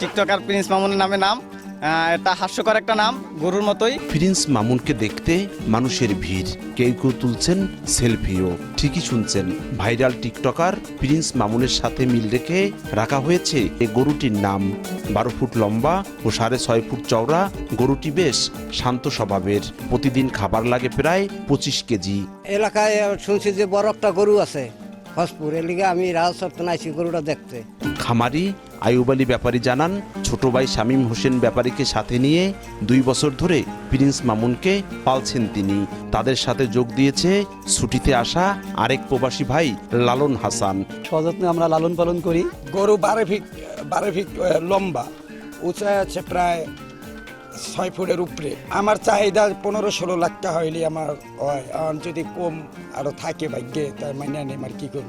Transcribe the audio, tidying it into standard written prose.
TikToker Prince মামুনের নামে নাম। এটা হাস্যকর একটা নাম, গরুর মতোই। প্রিন্স মামুনকে দেখতে মানুষের ভিড়, কেউ কেউ তুলছেন সেলফিও। ঠিকই শুনছেন, ভাইরাল টিকটকার প্রিন্স মামুনের সাথে মিল রেখে রাখা হয়েছে এই গরুটির নাম। 12 ফুট লম্বা ও 6.5 ফুট চওড়া গরুটি বেশ শান্ত স্বভাবের। প্রতিদিন খাবার লাগে প্রায় 25 কেজি। এলাকায় শুনছি যে বড় একটা গরু আছে হসপুর, এলিগে আমি রাজসপ্তাহ আইছি গরুটা দেখতে। খামারি আইয়ুব আলী ব্যাপারী জানান, ছোট ভাই শামীম হোসেন ব্যাপারীকে সাথে নিয়ে 2 বছর ধরে প্রিন্স মামুনকে পালছেন তিনি। তাদের সাথে যোগ দিয়েছে ছুটিতে আসা আরেক প্রবাসী ভাই লালন হাসান। সযত্নে আমরা লালন পালন করি। গরু 12 ফিট লম্বা, উঁচাই আছে প্রায় 6 ফুটের উপরে। আমার চাহিদা 15-16 লাখ টাকা হইলে আমার হয়। আর যদি কম আরো থাকে ভাগ্যে, তাই মাইনা নেই আর কি করব।